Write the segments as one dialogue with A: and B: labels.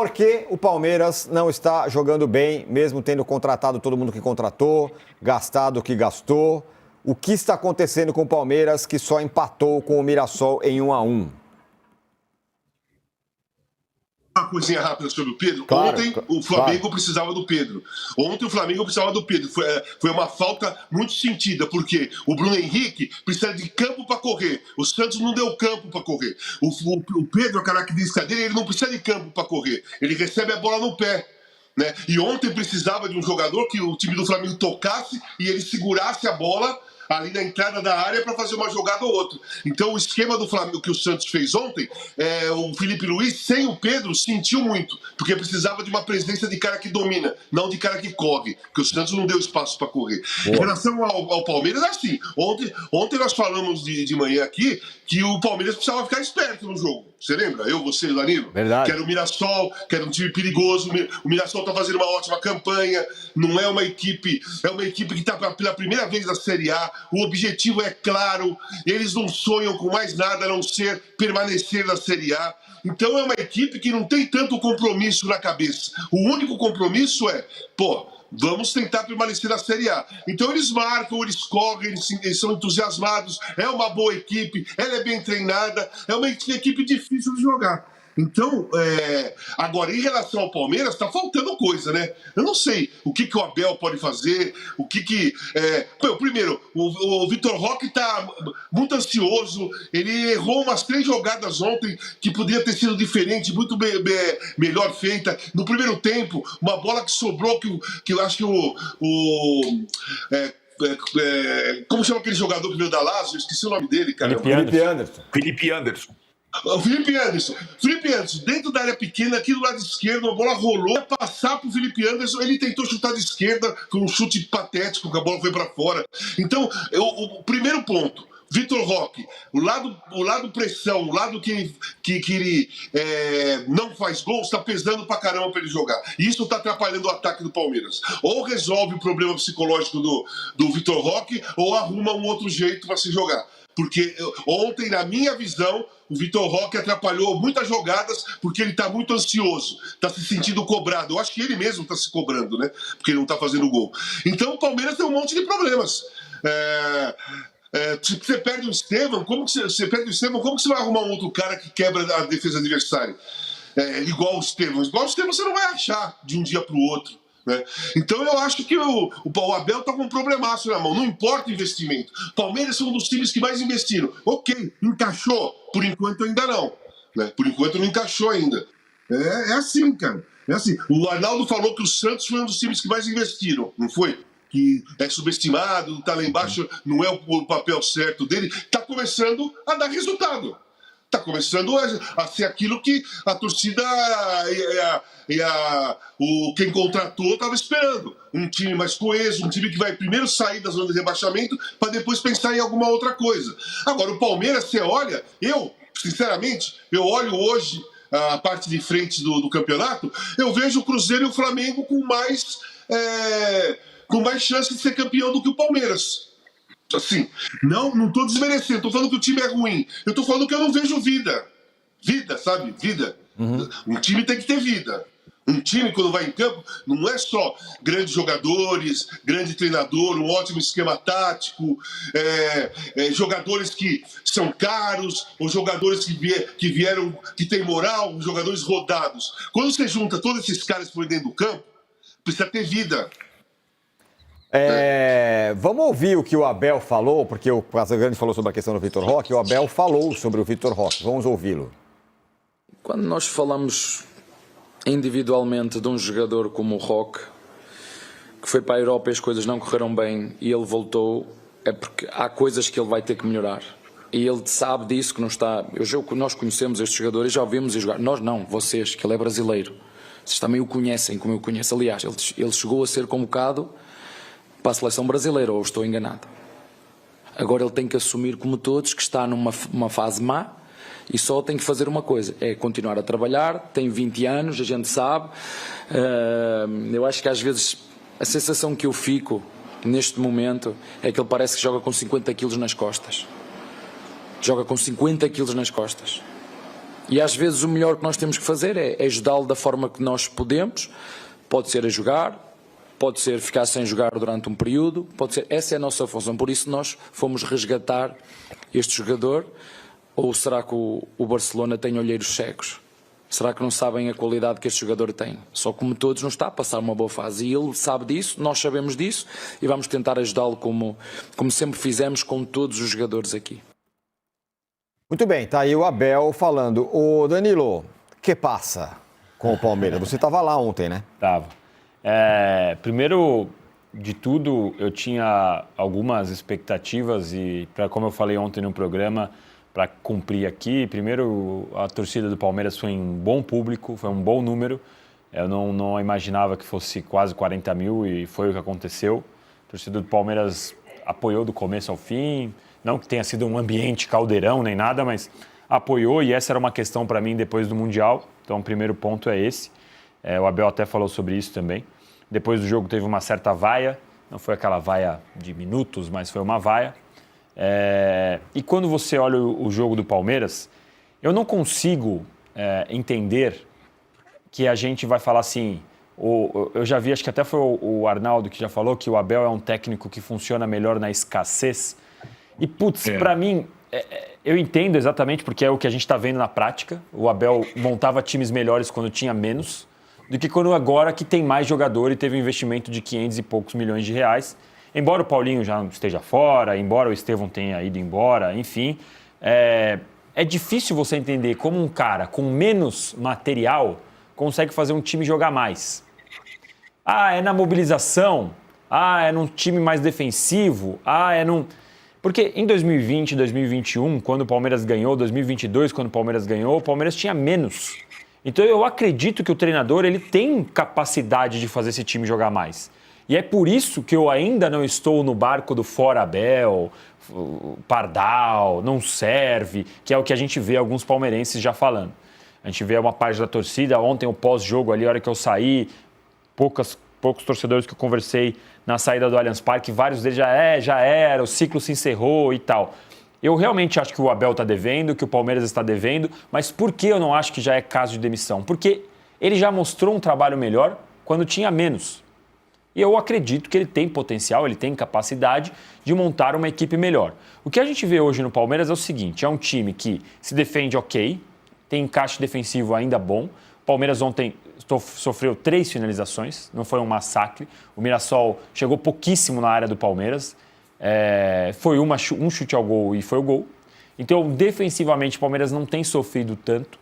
A: Por que o Palmeiras não está jogando bem, mesmo tendo contratado todo mundo que contratou, gastado o que gastou? O que está acontecendo com o Palmeiras que só empatou com o Mirassol em 1-1?
B: Uma coisinha rápida sobre o Pedro.
A: Claro,
B: Ontem o Flamengo precisava do Pedro. Ontem o Flamengo precisava do Pedro. Foi uma falta muito sentida, porque o Bruno Henrique precisa de campo para correr. O Santos não deu campo para correr. O Pedro, a característica dele, ele não precisa de campo para correr. Ele recebe a bola no pé. Né? E ontem precisava de um jogador que o time do Flamengo tocasse e ele segurasse a bola ali na entrada da área para fazer uma jogada ou outra. Então o esquema do Flamengo que o Santos fez ontem, o Felipe Luiz, sem o Pedro, sentiu muito, porque precisava de uma presença de cara que domina, não de cara que corre, porque o Santos não deu espaço para correr. Boa. Em relação ao Palmeiras, é assim, ontem nós falamos de manhã aqui que o Palmeiras precisava ficar esperto no jogo. Você lembra? Eu, você e o Danilo?
A: Verdade.
B: Que era o Mirassol, que era um time perigoso. O Mirassol está fazendo uma ótima campanha. Não é uma equipe... É uma equipe que está pela primeira vez na Série A. O objetivo é claro. Eles não sonham com mais nada a não ser permanecer na Série A. Então é uma equipe que não tem tanto compromisso na cabeça. O único compromisso é... Vamos tentar permanecer na Série A. Então eles marcam, eles correm, eles são entusiasmados. É uma boa equipe, ela é bem treinada, é uma equipe difícil de jogar. Então, agora, em relação ao Palmeiras, está faltando coisa, né? Eu não sei o que o Abel pode fazer, primeiro, o Vitor Roque está muito ansioso, ele errou umas 3 jogadas ontem que poderia ter sido diferente, muito melhor feita. No primeiro tempo, uma bola que sobrou, que eu acho que como chama aquele jogador que veio da Lazio? Eu esqueci o nome dele, cara.
C: Felipe Anderson.
B: O Felipe Anderson, dentro da área pequena, aqui do lado esquerdo, a bola rolou, ia passar pro Felipe Anderson, ele tentou chutar de esquerda, foi um chute patético, que a bola foi para fora. Então, o primeiro ponto, Vitor Roque, o lado pressão, o lado que ele não faz gol, está pesando pra caramba para ele jogar. E isso está atrapalhando o ataque do Palmeiras. Ou resolve o problema psicológico do Vitor Roque, ou arruma um outro jeito para se jogar. Porque ontem, na minha visão, o Vitor Roque atrapalhou muitas jogadas porque ele está muito ansioso, está se sentindo cobrado. Eu acho que ele mesmo está se cobrando, né? Porque ele não está fazendo gol. Então o Palmeiras tem um monte de problemas. Se você perde o Estevão, como que você vai arrumar um outro cara que quebra a defesa adversária? Igual o Estevão. Igual o Estevão você não vai achar de um dia para o outro. Né? Então eu acho que o Abel está com um problemaço na mão. Não importa o investimento. Palmeiras é um dos times que mais investiram. Ok, encaixou? Por enquanto ainda não, né? Por enquanto não encaixou ainda. É assim, cara. É assim. O Arnaldo falou que o Santos foi um dos times que mais investiram, não foi? Que é subestimado, está lá embaixo, não é o papel certo dele. Está começando a dar resultado. Está começando a ser aquilo que a torcida quem contratou estava esperando. Um time mais coeso, um time que vai primeiro sair da zona de rebaixamento para depois pensar em alguma outra coisa. Agora, o Palmeiras, você olha, sinceramente, eu olho hoje a parte de frente do campeonato, eu vejo o Cruzeiro e o Flamengo com mais chance de ser campeão do que o Palmeiras. Assim, não estou desmerecendo, estou falando que o time é ruim. Eu estou falando que eu não vejo vida. Vida, sabe? Vida. Uhum. Um time tem que ter vida. Um time, quando vai em campo, não é só grandes jogadores, grande treinador, um ótimo esquema tático, jogadores que são caros, ou jogadores que vieram, que têm moral, jogadores rodados. Quando você junta todos esses caras que foram dentro do campo, precisa ter vida.
A: Vamos ouvir o que o Abel falou, porque o Casagrande falou sobre a questão do Vitor Roque, o Abel falou sobre o Vitor Roque. Vamos ouvi-lo.
D: Quando nós falamos individualmente de um jogador como o Roque, que foi para a Europa e as coisas não correram bem e ele voltou, é porque há coisas que ele vai ter que melhorar. E ele sabe disso, que não está... Nós conhecemos este jogador e já o vimos jogar. Nós não, vocês, que ele é brasileiro. Vocês também o conhecem, como eu conheço. Aliás, ele chegou a ser convocado para a seleção brasileira, ou estou enganado. Agora ele tem que assumir, como todos, que está numa fase má e só tem que fazer uma coisa, é continuar a trabalhar. Tem 20 anos, a gente sabe. Eu acho que às vezes a sensação que eu fico neste momento é que ele parece que joga com 50 quilos nas costas. Joga com 50 quilos nas costas. E às vezes o melhor que nós temos que fazer é ajudá-lo da forma que nós podemos. Pode ser a jogar, pode ser ficar sem jogar durante um período, pode ser, essa é a nossa função. Por isso nós fomos resgatar este jogador. Ou será que o Barcelona tem olheiros cegos? Será que não sabem a qualidade que este jogador tem? Só como todos não está a passar uma boa fase. E ele sabe disso, nós sabemos disso e vamos tentar ajudá-lo como sempre fizemos com todos os jogadores aqui.
A: Muito bem, tá aí o Abel falando. Ô Danilo, que passa com o Palmeiras? Você estava lá ontem, né?
E: Tava. Primeiro de tudo, eu tinha algumas expectativas e, como eu falei ontem no programa, para cumprir aqui. Primeiro, a torcida do Palmeiras foi um bom público, foi um bom número. Eu não imaginava que fosse quase 40 mil e foi o que aconteceu. A torcida do Palmeiras apoiou do começo ao fim. Não que tenha sido um ambiente caldeirão nem nada, mas apoiou e essa era uma questão para mim depois do Mundial. Então, o primeiro ponto é esse. O Abel até falou sobre isso também. Depois do jogo teve uma certa vaia. Não foi aquela vaia de minutos, mas foi uma vaia. E quando você olha o jogo do Palmeiras, eu não consigo entender que a gente vai falar assim. Eu já vi, acho que até foi o Arnaldo que já falou que o Abel é um técnico que funciona melhor na escassez. E, para mim, eu entendo exatamente porque é o que a gente está vendo na prática. O Abel montava times melhores quando tinha menos do que quando agora que tem mais jogador e teve um investimento de 500 e poucos milhões de reais. Embora o Paulinho já esteja fora, embora o Estevão tenha ido embora, enfim, é difícil você entender como um cara com menos material consegue fazer um time jogar mais. É na mobilização, é num time mais defensivo, Porque em 2020, 2021, quando o Palmeiras ganhou, 2022, quando o Palmeiras ganhou, o Palmeiras tinha menos. Então eu acredito que o treinador ele tem capacidade de fazer esse time jogar mais. E é por isso que eu ainda não estou no barco do fora Abel, Pardal, não serve, que é o que a gente vê alguns palmeirenses já falando. A gente vê uma parte da torcida, ontem o pós-jogo ali, a hora que eu saí, poucos torcedores que eu conversei na saída do Allianz Parque, vários deles já era, o ciclo se encerrou e tal. Eu realmente acho que o Abel está devendo, que o Palmeiras está devendo, mas por que eu não acho que já é caso de demissão? Porque ele já mostrou um trabalho melhor quando tinha menos. E eu acredito que ele tem potencial, ele tem capacidade de montar uma equipe melhor. O que a gente vê hoje no Palmeiras é o seguinte, é um time que se defende ok, tem encaixe defensivo ainda bom. O Palmeiras ontem sofreu 3 finalizações, não foi um massacre. O Mirassol chegou pouquíssimo na área do Palmeiras. Foi um chute ao gol e foi o gol. Então, defensivamente, o Palmeiras não tem sofrido tanto.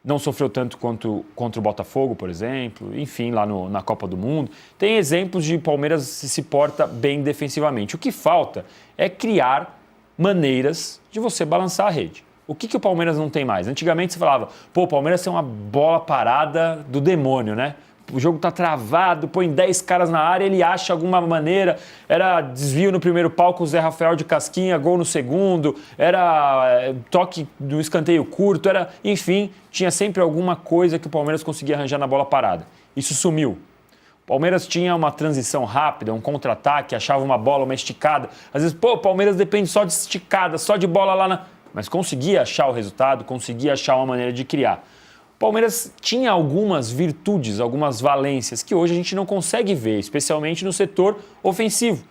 E: Não sofreu tanto contra o Botafogo, por exemplo. Enfim, lá na Copa do Mundo. Tem exemplos de Palmeiras se porta bem defensivamente. O que falta é criar maneiras de você balançar a rede. O que o Palmeiras não tem mais? Antigamente você falava, o Palmeiras tem uma bola parada do demônio, né? O jogo tá travado, põe 10 caras na área, ele acha alguma maneira. Era desvio no primeiro pau com o Zé Rafael de casquinha, gol no segundo, era toque do escanteio curto, enfim, tinha sempre alguma coisa que o Palmeiras conseguia arranjar na bola parada. Isso sumiu. O Palmeiras tinha uma transição rápida, um contra-ataque, achava uma bola, uma esticada. Às vezes, o Palmeiras depende só de esticada, só de bola lá na... Mas conseguia achar o resultado, conseguia achar uma maneira de criar. O Palmeiras tinha algumas virtudes, algumas valências que hoje a gente não consegue ver, especialmente no setor ofensivo.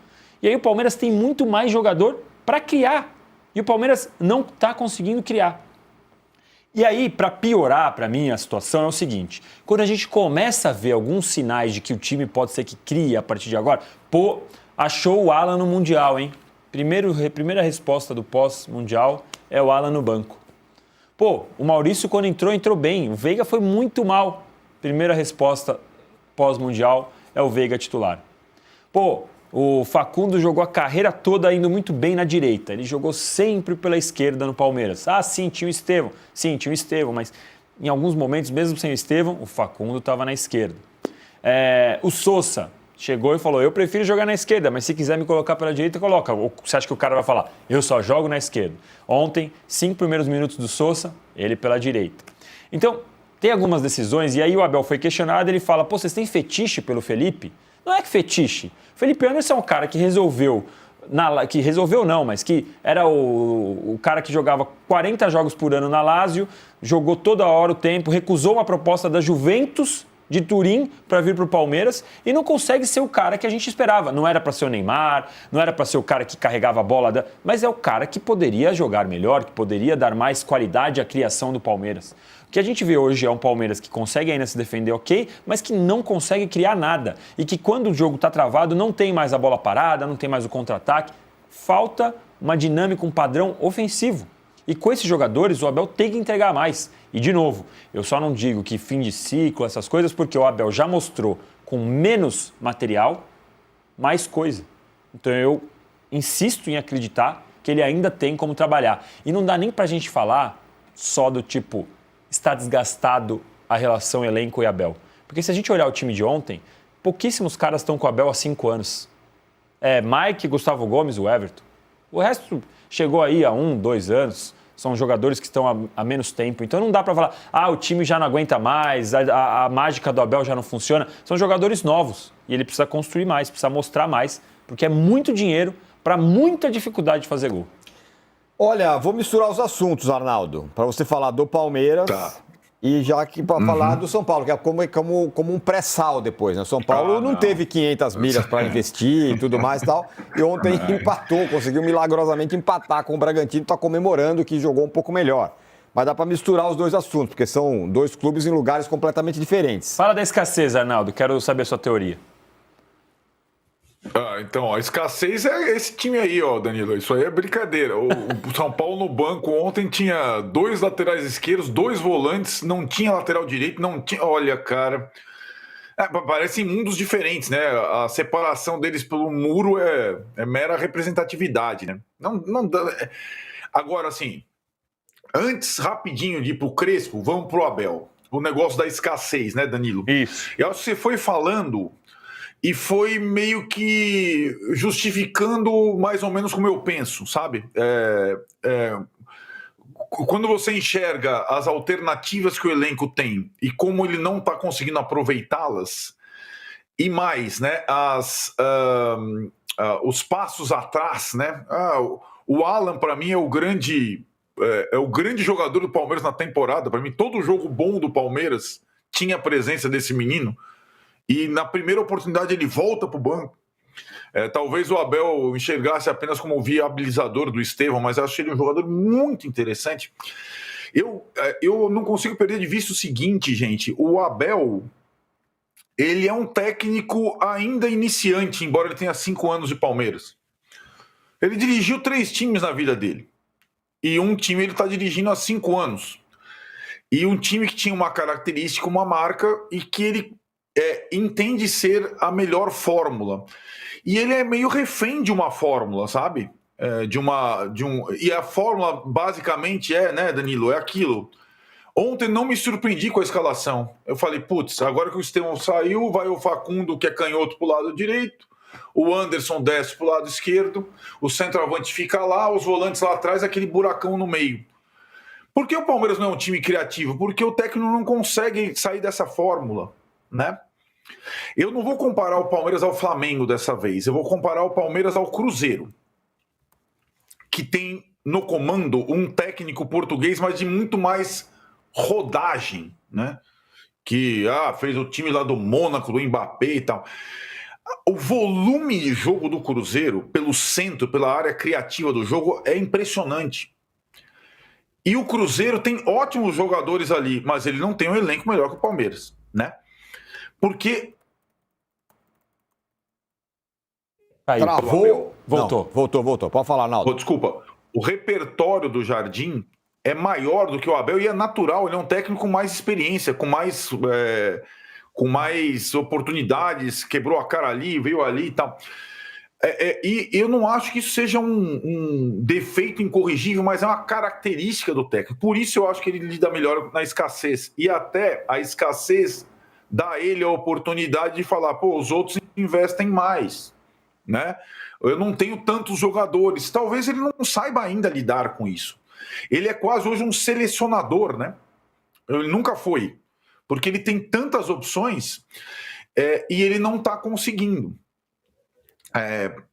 E: E aí o Palmeiras tem muito mais jogador para criar. E o Palmeiras não está conseguindo criar. E aí, para piorar para mim a situação é o seguinte, quando a gente começa a ver alguns sinais de que o time pode ser que crie a partir de agora, achou o Alan no Mundial, hein? Primeira resposta do pós-Mundial é o Alan no banco. O Maurício quando entrou bem, o Veiga foi muito mal. Primeira resposta pós-Mundial é o Veiga titular. O Facundo jogou a carreira toda indo muito bem na direita. Ele jogou sempre pela esquerda no Palmeiras. Sim, tinha o Estevão. Sim, tinha o Estevão, mas em alguns momentos, mesmo sem o Estevão, o Facundo estava na esquerda. O Sousa chegou e falou, eu prefiro jogar na esquerda, mas se quiser me colocar pela direita, coloca. Ou você acha que o cara vai falar, eu só jogo na esquerda? Ontem, 5 primeiros minutos do Sousa, ele pela direita. Então, tem algumas decisões, e aí o Abel foi questionado, ele fala, vocês têm fetiche pelo Felipe? Não é que fetiche. O Felipe Anderson é um cara que resolveu que resolveu não, mas que era o cara que jogava 40 jogos por ano na Lazio, jogou toda hora o tempo, recusou uma proposta da Juventus de Turim para vir para o Palmeiras e não consegue ser o cara que a gente esperava. Não era para ser o Neymar, não era para ser o cara que carregava a bola, mas é o cara que poderia jogar melhor, que poderia dar mais qualidade à criação do Palmeiras. O que a gente vê hoje é um Palmeiras que consegue ainda se defender ok, mas que não consegue criar nada. E que quando o jogo está travado, não tem mais a bola parada, não tem mais o contra-ataque. Falta uma dinâmica, um padrão ofensivo. E com esses jogadores, o Abel tem que entregar mais. E, de novo, eu só não digo que fim de ciclo, essas coisas, porque o Abel já mostrou com menos material, mais coisa. Então eu insisto em acreditar que ele ainda tem como trabalhar. E não dá nem pra gente falar só do tipo, está desgastado a relação elenco e Abel. Porque se a gente olhar o time de ontem, pouquíssimos caras estão com o Abel há 5 anos. Mike, Gustavo Gomes, o Everton. O resto chegou aí há 1, 2 anos. São jogadores que estão há menos tempo. Então não dá para falar, o time já não aguenta mais, a mágica do Abel já não funciona. São jogadores novos e ele precisa construir mais, precisa mostrar mais, porque é muito dinheiro para muita dificuldade de fazer gol.
A: Olha, vou misturar os assuntos, Arnaldo, para você falar do Palmeiras e já que para falar do São Paulo, que é como um pré-sal depois, né? O São Paulo não teve 500 milhas para investir e tudo mais e tal, e ontem empatou, conseguiu milagrosamente empatar com o Bragantino, está comemorando que jogou um pouco melhor. Mas dá para misturar os dois assuntos, porque são dois clubes em lugares completamente diferentes.
E: Fala da escassez, Arnaldo, quero saber a sua teoria.
C: Então, a escassez é esse time aí, Danilo. Isso aí é brincadeira. O São Paulo no banco ontem tinha 2 laterais esquerdos, 2 volantes, não tinha lateral direito, não tinha. Olha, cara. Parecem mundos diferentes, né? A separação deles pelo muro é mera representatividade, né? Não dá. Agora, assim, antes, rapidinho de ir pro Crespo, vamos pro Abel. O negócio da escassez, né, Danilo?
E: Isso.
C: Eu acho que você foi falando. E foi meio que justificando mais ou menos como eu penso, sabe? Quando você enxerga as alternativas que o elenco tem e como ele não está conseguindo aproveitá-las, e mais, né? Os passos atrás, né? O Alan, para mim, é o grande jogador do Palmeiras na temporada. Para mim, todo jogo bom do Palmeiras tinha a presença desse menino. E na primeira oportunidade ele volta para o banco. Talvez o Abel enxergasse apenas como o viabilizador do Estevão, mas eu acho ele um jogador muito interessante. Eu não consigo perder de vista o seguinte, gente. O Abel, ele é um técnico ainda iniciante, embora ele tenha 5 anos de Palmeiras. Ele dirigiu 3 times na vida dele. E um time ele está dirigindo há 5 anos. E um time que tinha uma característica, uma marca, e que ele entende ser a melhor fórmula. E ele é meio refém de uma fórmula, sabe? E a fórmula basicamente né, Danilo, é aquilo. Ontem não me surpreendi com a escalação. Eu falei, putz, agora que o Estevão saiu, vai o Facundo, que é canhoto, pro lado direito, o Anderson desce pro lado esquerdo, o centroavante fica lá, os volantes lá atrás, aquele buracão no meio. Por que o Palmeiras não é um time criativo? Porque o técnico não consegue sair dessa fórmula, né? Eu não vou comparar o Palmeiras ao Flamengo dessa vez, eu vou comparar o Palmeiras ao Cruzeiro, que tem no comando um técnico português, mas de muito mais rodagem, né? Que fez o time lá do Mônaco, do Mbappé e tal. O volume de jogo do Cruzeiro, pelo centro, pela área criativa do jogo, é impressionante. E o Cruzeiro tem ótimos jogadores ali, mas ele não tem um elenco melhor que o Palmeiras, né? Porque...
A: Travou?
E: Voltou.
A: Não, voltou. Pode falar, Arnaldo.
C: Desculpa. O repertório do Jardim é maior do que o Abel e é natural. Ele é um técnico com mais experiência, com mais oportunidades, quebrou a cara ali, veio ali e tal. E eu não acho que isso seja um defeito incorrigível, mas é uma característica do técnico. Por isso eu acho que ele lida melhor na escassez. E até a escassez dá a ele a oportunidade de falar, os outros investem mais, né? Eu não tenho tantos jogadores. Talvez ele não saiba ainda lidar com isso. Ele é quase hoje um selecionador, né? Ele nunca foi. Porque ele tem tantas opções e ele não está conseguindo.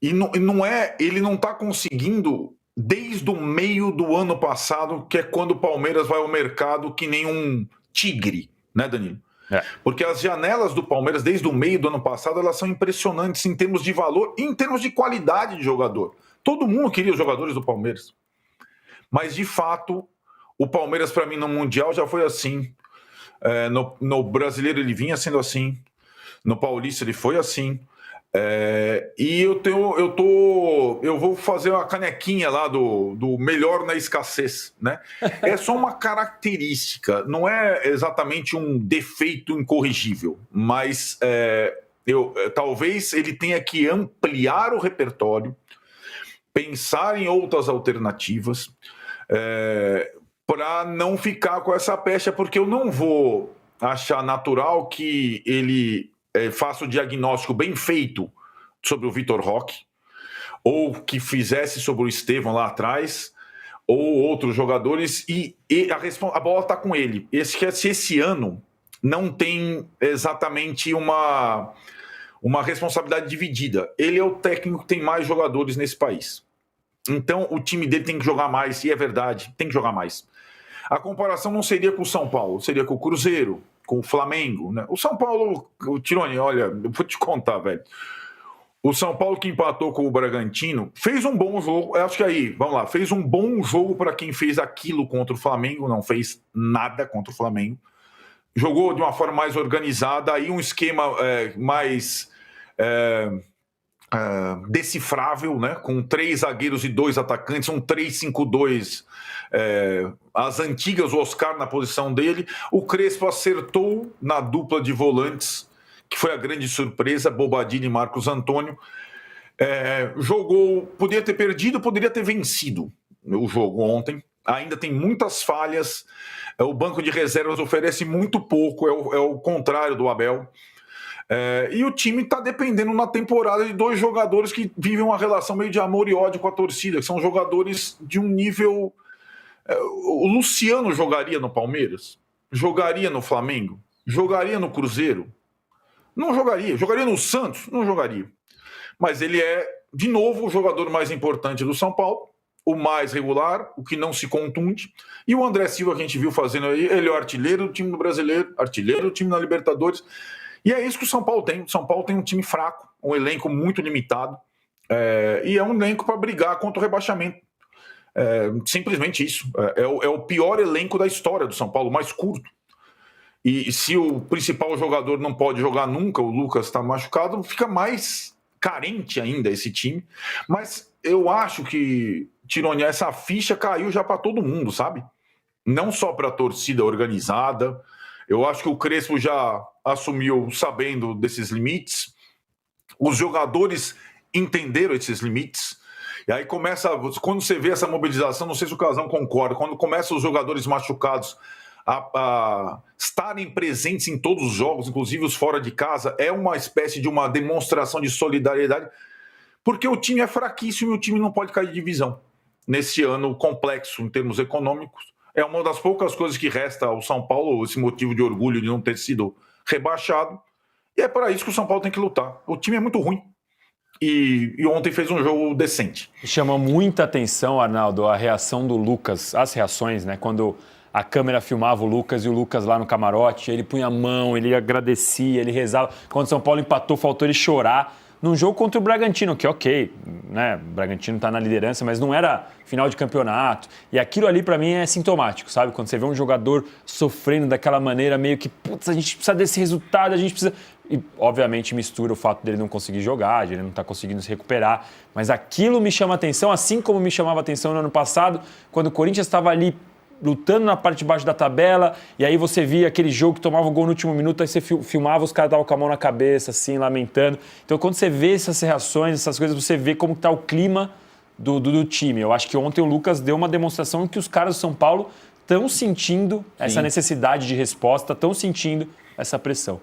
C: Ele não está conseguindo desde o meio do ano passado, que é quando o Palmeiras vai ao mercado que nem um tigre, né, Danilo? Porque as janelas do Palmeiras, desde o meio do ano passado, elas são impressionantes em termos de valor e em termos de qualidade de jogador. Todo mundo queria os jogadores do Palmeiras. Mas, de fato, o Palmeiras, para mim, no Mundial já foi assim. No Brasileiro ele vinha sendo assim. No Paulista ele foi assim. E eu vou fazer uma canequinha lá do melhor na escassez, né? É só uma característica, não é exatamente um defeito incorrigível, mas talvez ele tenha que ampliar o repertório, pensar em outras alternativas, para não ficar com essa pecha, porque eu não vou achar natural que ele faça o diagnóstico bem feito sobre o Vitor Roque, ou que fizesse sobre o Estevão lá atrás, ou outros jogadores, e a bola está com ele. Esse ano não tem exatamente uma responsabilidade dividida. Ele é o técnico que tem mais jogadores nesse país. Então o time dele tem que jogar mais, e é verdade, tem que jogar mais. A comparação não seria com o São Paulo, seria com o Cruzeiro, com o Flamengo, né? O São Paulo, o Tironi, olha, eu vou te contar, velho. O São Paulo que empatou com o Bragantino fez um bom jogo. Eu acho que aí, vamos lá, fez um bom jogo para quem fez aquilo contra o Flamengo, não fez nada contra o Flamengo. Jogou de uma forma mais organizada, aí um esquema mais decifrável, né? Com 3 zagueiros e 2 atacantes, um 3-5-2. As antigas, o Oscar na posição dele. O Crespo acertou na dupla de volantes, que foi a grande surpresa, Bobadilla e Marcos Antônio. Jogou, poderia ter perdido, poderia ter vencido o jogo ontem. Ainda tem muitas falhas. O banco de reservas oferece muito pouco, é o contrário do Abel. E o time está dependendo na temporada de 2 jogadores que vivem uma relação meio de amor e ódio com a torcida, que são jogadores de um nível... O Luciano jogaria no Palmeiras? Jogaria no Flamengo? Jogaria no Cruzeiro? Não jogaria. Jogaria no Santos? Não jogaria. Mas ele é, de novo, o jogador mais importante do São Paulo, o mais regular, o que não se contunde. E o André Silva, que a gente viu fazendo aí, ele é o artilheiro do time do Brasileiro, artilheiro do time da Libertadores. E é isso que o São Paulo tem. O São Paulo tem um time fraco, um elenco muito limitado, e é um elenco para brigar contra o rebaixamento. Simplesmente isso. É o pior elenco da história do São Paulo, mais curto. E se o principal jogador não pode jogar nunca, o Lucas está machucado, fica mais carente ainda esse time. Mas eu acho que, Tironi, essa ficha caiu já para todo mundo, sabe? Não só para a torcida organizada. Eu acho que o Crespo já assumiu sabendo desses limites. Os jogadores entenderam esses limites. E aí começa, quando você vê essa mobilização, não sei se o Casão concorda, quando começam os jogadores machucados a estarem presentes em todos os jogos, inclusive os fora de casa, é uma espécie de uma demonstração de solidariedade, porque o time é fraquíssimo e o time não pode cair de divisão. Nesse ano complexo em termos econômicos, é uma das poucas coisas que resta ao São Paulo, esse motivo de orgulho de não ter sido rebaixado, e é para isso que o São Paulo tem que lutar. O time é muito ruim. E ontem fez um jogo decente.
E: Chama muita atenção, Arnaldo, a reação do Lucas, as reações, né? Quando a câmera filmava o Lucas e o Lucas lá no camarote, ele punha a mão, ele agradecia, ele rezava. Quando o São Paulo empatou, faltou ele chorar. Num jogo contra o Bragantino, que ok, né? O Bragantino está na liderança, mas não era final de campeonato. E aquilo ali, para mim, é sintomático, sabe? Quando você vê um jogador sofrendo daquela maneira, meio que, putz, a gente precisa desse resultado, a gente precisa... E, obviamente, mistura o fato dele não conseguir jogar, de ele não estar conseguindo se recuperar. Mas aquilo me chama atenção, assim como me chamava atenção no ano passado, quando o Corinthians estava ali lutando na parte de baixo da tabela, e aí você via aquele jogo que tomava o gol no último minuto, aí você filmava, os caras estavam com a mão na cabeça, assim, lamentando. Então, quando você vê essas reações, essas coisas, você vê como está o clima do time. Eu acho que ontem o Lucas deu uma demonstração que os caras do São Paulo estão sentindo essa necessidade de resposta, estão sentindo essa pressão.